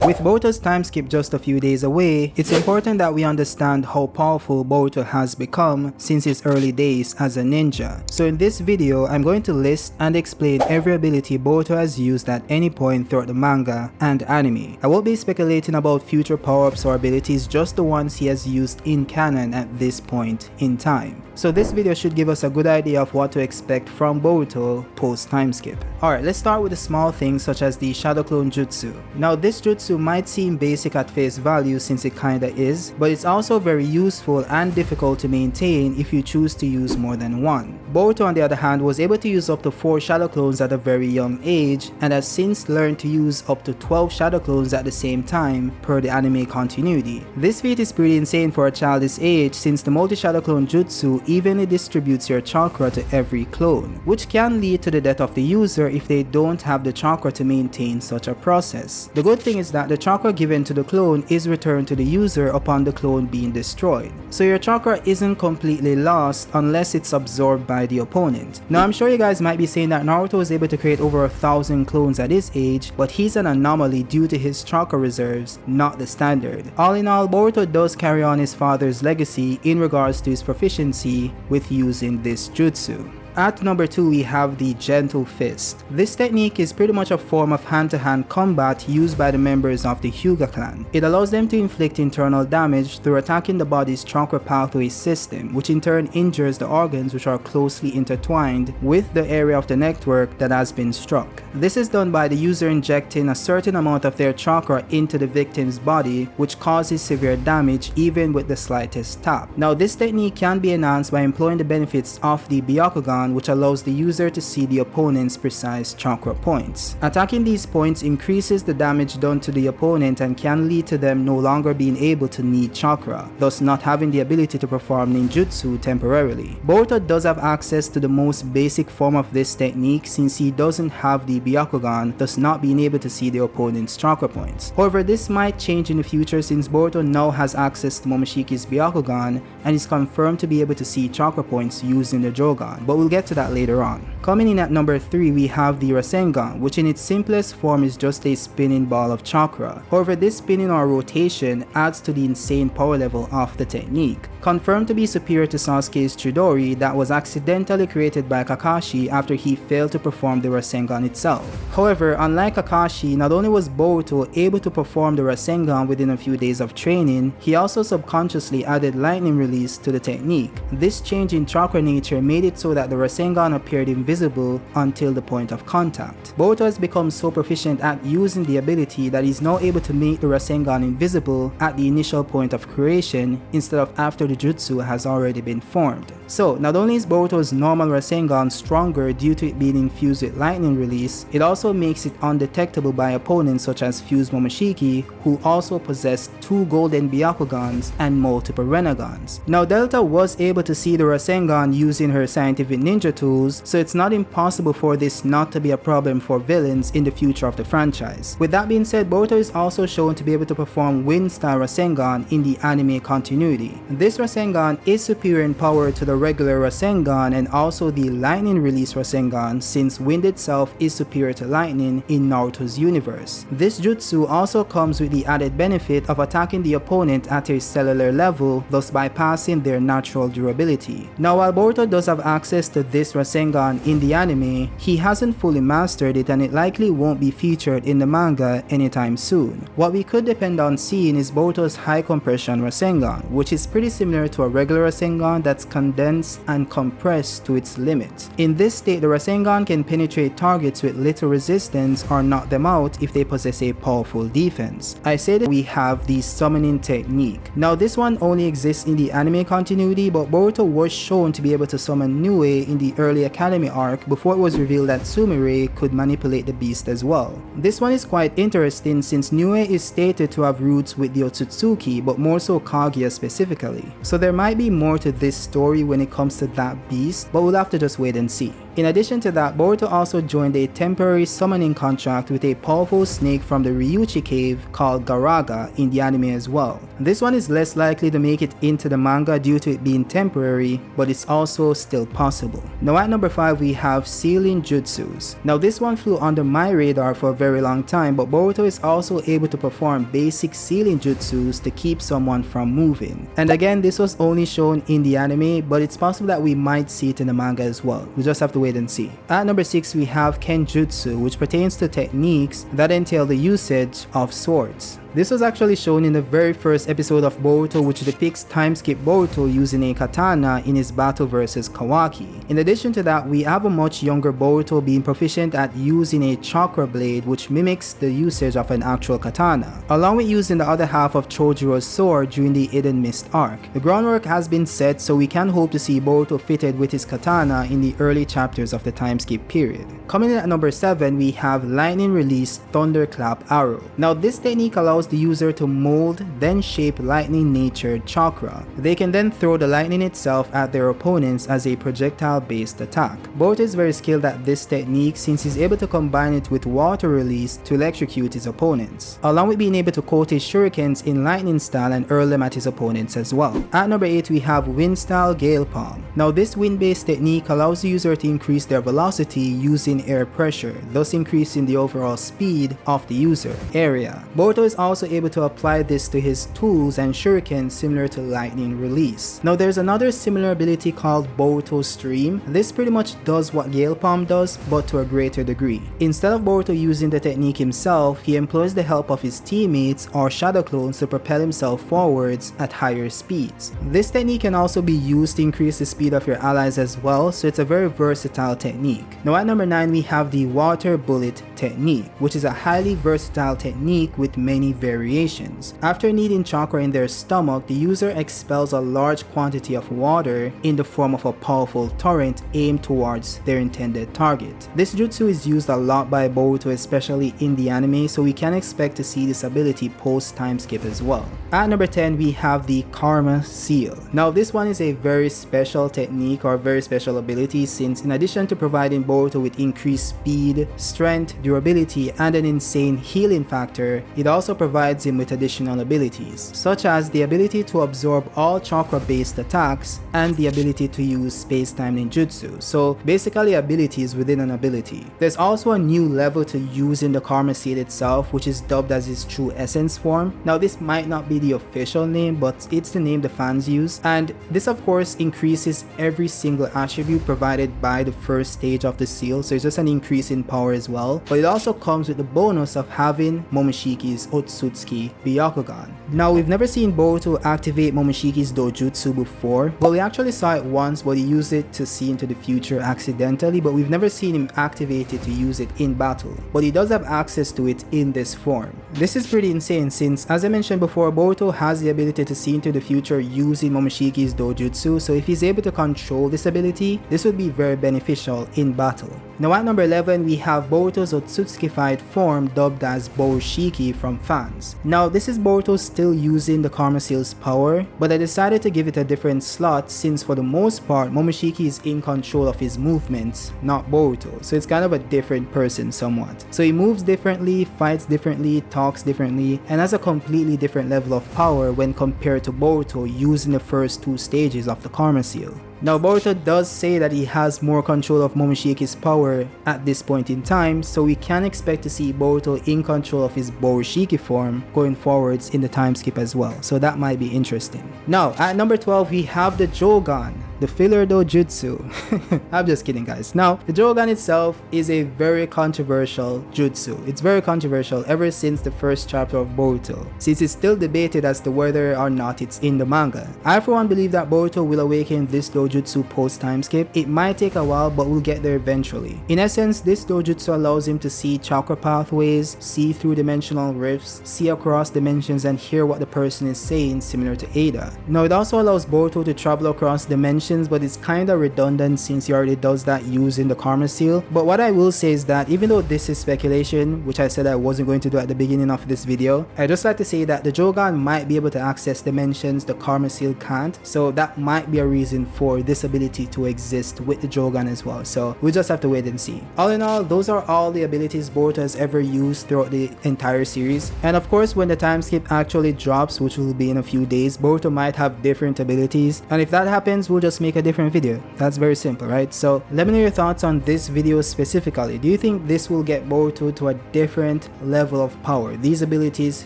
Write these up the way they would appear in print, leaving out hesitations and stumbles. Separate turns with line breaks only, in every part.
With Boruto's time skip just a few days away, it's important that we understand how powerful Boruto has become since his early days as a ninja. So in this video, I'm going to list and explain every ability Boruto has used at any point throughout the manga and anime. I won't be speculating about future power-ups or abilities, just the ones he has used in canon at this point in time. So this video should give us a good idea of what to expect from Boruto post time skip. Alright, let's start with the small things such as the Shadow Clone Jutsu. Now this jutsu might seem basic at face value since it kinda is, but it's also very useful and difficult to maintain if you choose to use more than one. Boruto on the other hand was able to use up to 4 Shadow Clones at a very young age and has since learned to use up to 12 Shadow Clones at the same time per the anime continuity. This feat is pretty insane for a child this age since the multi-Shadow Clone Jutsu evenly distributes your chakra to every clone, which can lead to the death of the user if they don't have the chakra to maintain such a process. The good thing is that the chakra given to the clone is returned to the user upon the clone being destroyed, so your chakra isn't completely lost unless it's absorbed by the opponent. Now I'm sure you guys might be saying that Naruto was able to create over 1,000 clones at his age, but he's an anomaly due to his chakra reserves, not the standard. All in all, Boruto does carry on his father's legacy in regards to his proficiency with using this jutsu. At number 2, we have the Gentle Fist. This technique is pretty much a form of hand-to-hand combat used by the members of the Hyuga clan. It allows them to inflict internal damage through attacking the body's chakra pathway system, which in turn injures the organs which are closely intertwined with the area of the network that has been struck. This is done by the user injecting a certain amount of their chakra into the victim's body, which causes severe damage even with the slightest tap. Now this technique can be enhanced by employing the benefits of the Byakugan, which allows the user to see the opponent's precise chakra points. Attacking these points increases the damage done to the opponent and can lead to them no longer being able to need chakra, thus not having the ability to perform ninjutsu temporarily. Boruto does have access to the most basic form of this technique since he doesn't have the Byakugan, thus not being able to see the opponent's chakra points. However, this might change in the future since Boruto now has access to Momoshiki's Byakugan and is confirmed to be able to see chakra points using the Jougan, but we'll get to that later on. Coming in at number 3, we have the Rasengan, which in its simplest form is just a spinning ball of chakra. However, this spinning or rotation adds to the insane power level of the technique. Confirmed to be superior to Sasuke's Chidori that was accidentally created by Kakashi after he failed to perform the Rasengan itself. However, unlike Kakashi, not only was Boruto able to perform the Rasengan within a few days of training, he also subconsciously added lightning release to the technique. This change in chakra nature made it so that the Rasengan appeared invisible until the point of contact. Boruto has become so proficient at using the ability that he's now able to make the Rasengan invisible at the initial point of creation instead of after the jutsu has already been formed. So not only is Boruto's normal Rasengan stronger due to it being infused with lightning release, it also makes it undetectable by opponents such as Fused Momoshiki, who also possess 2 golden Byakugans and multiple Renegans. Now Delta was able to see the Rasengan using her scientific ninja tools, so it's not impossible for this not to be a problem for villains in the future of the franchise. With that being said, Boruto is also shown to be able to perform wind-style Rasengan in the anime continuity. This Rasengan is superior in power to the regular Rasengan and also the lightning release Rasengan since wind itself is superior to lightning in Naruto's universe. This jutsu also comes with the added benefit of attacking the opponent at a cellular level, thus bypassing their natural durability. Now while Boruto does have access to this Rasengan in the anime, he hasn't fully mastered it and it likely won't be featured in the manga anytime soon. What we could depend on seeing is Boruto's high compression Rasengan, which is pretty similar to a regular Rasengan that's condensed and compressed to its limit. In this state, the Rasengan can penetrate targets with little resistance or knock them out if they possess a powerful defense. I say that we have the summoning technique. Now this one only exists in the anime continuity, but Boruto was shown to be able to summon Nue in the early academy arc before it was revealed that Sumire could manipulate the beast as well. This one is quite interesting since Nue is stated to have roots with the Otsutsuki, but more so Kaguya specifically. So there might be more to this story when it comes to that beast, but we'll have to just wait and see. In addition to that, Boruto also joined a temporary summoning contract with a powerful snake from the Ryuchi cave called Garaga in the anime as well. This one is less likely to make it into the manga due to it being temporary, but it's also still possible. Now at number 5 we have sealing jutsus. Now this one flew under my radar for a very long time, but Boruto is also able to perform basic sealing jutsus to keep someone from moving. And again, this was only shown in the anime, but it's possible that we might see it in the manga as well. We just have to wait and see. At number 6 we have Kenjutsu, which pertains to techniques that entail the usage of swords. This was actually shown in the very first episode of Boruto, which depicts time skip Boruto using a katana in his battle versus Kawaki. In addition to that, we have a much younger Boruto being proficient at using a chakra blade, which mimics the usage of an actual katana, along with using the other half of Chojiro's sword during the Hidden Mist arc. The groundwork has been set, so we can hope to see Boruto fitted with his katana in the early chapters of the time skip period. Coming in at number 7, we have lightning release thunderclap arrow. Now this technique allows the user to mold, then shape lightning natured chakra. They can then throw the lightning itself at their opponents as a projectile based attack. Boruto is very skilled at this technique since he's able to combine it with water release to electrocute his opponents, along with being able to coat his shurikens in lightning style and hurl them at his opponents as well. At number 8 we have wind style gale palm. Now this wind based technique allows the user to increase their velocity using air pressure, thus increasing the overall speed of the user area. Boruto is also able to apply this to his tools and shurikens similar to lightning release. Now there's another similar ability called Boruto Stream. This pretty much does what Gale Palm does, but to a greater degree. Instead of Boruto using the technique himself, he employs the help of his teammates or shadow clones to propel himself forwards at higher speeds. This technique can also be used to increase the speed of your allies as well, so it's a very versatile technique. Now at number 9 we have the water bullet technique, which is a highly versatile technique with many variations. After needing chakra in their stomach, the user expels a large quantity of water in the form of a powerful torrent aimed towards their intended target. This jutsu is used a lot by Boruto, especially in the anime, so we can expect to see this ability post time skip as well. At number 10 we have the Karma Seal. Now this one is a very special technique or very special ability, since in addition to providing Boruto with increased speed, strength, durability, and an insane healing factor, it also provides him with additional abilities, such as the ability to absorb all chakra based attacks and the ability to use space-time ninjutsu. So basically abilities within an ability. There's also a new level to use in the Karma Seal itself, which is dubbed as its true essence form. Now this might not be the official name, but it's the name the fans use, and this of course increases every single attribute provided by the first stage of the seal, so it's just an increase in power as well, but it also comes with the bonus of having Momoshiki's Otsutsuki Byakugan. Now we've never seen Boruto activate Momoshiki's dojutsu before. Well, we actually saw it once, but he used it to see into the future accidentally, but we've never seen him activate it to use it in battle, but he does have access to it in this form. This is pretty insane since, as I mentioned before, Boruto has the ability to see into the future using Momoshiki's dojutsu, so if he's able to control this ability, this would be very beneficial in battle. Now at number 11 we have Boruto's Otsutsukified form dubbed as Borushiki from fans. Now this is Boruto still using the Karma Seal's power, but I decided to give it a different slot since for the most part Momoshiki is in control of his movements, not Boruto, so it's kind of a different person somewhat. So he moves differently, fights differently, talks differently, and has a completely different level of power when compared to Boruto using the first two stages of the Karma Seal. Now Boruto does say that he has more control of Momoshiki's power at this point in time, so we can expect to see Boruto in control of his Borushiki form going forwards in the time skip as well, so that might be interesting. Now at number 12 we have the Jougan, the filler dojutsu. I'm just kidding guys. Now the Jougan itself is a very controversial jutsu. It's very controversial ever since the first chapter of Boruto, since it's still debated as to whether or not it's in the manga. I for one believe that Boruto will awaken this dojutsu post time skip. It might take a while, but we'll get there eventually. In essence, this dojutsu allows him to see chakra pathways, see through dimensional rifts, see across dimensions, and hear what the person is saying, similar to Ada. Now it also allows Boruto to travel across dimensions mentions, but it's kind of redundant since he already does that using the karma seal. But what I will say is that even though this is speculation, which I said I wasn't going to do at the beginning of this video, I just like to say that the Jougan might be able to access dimensions the karma seal can't, so that might be a reason for this ability to exist with the Jougan as well. So we just have to wait and see. All in all, those are all the abilities Boruto has ever used throughout the entire series, and of course when the time skip actually drops, which will be in a few days, Boruto might have different abilities, and if that happens, we'll just make a different video. That's very simple, right? So let me know your thoughts on this video specifically. Do you think this will get Boruto to a different level of power, these abilities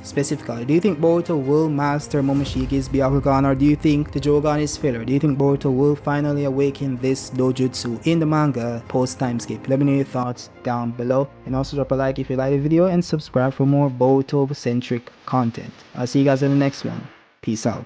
specifically? Do you think Boruto will master Momoshiki's Byakugan, or do you think the Jougan is filler? Do you think Boruto will finally awaken this dojutsu in the manga post time skip? Let me know your thoughts down below, and also drop a like if you like the video and subscribe for more Boruto centric content. I'll see you guys in the next one. Peace out.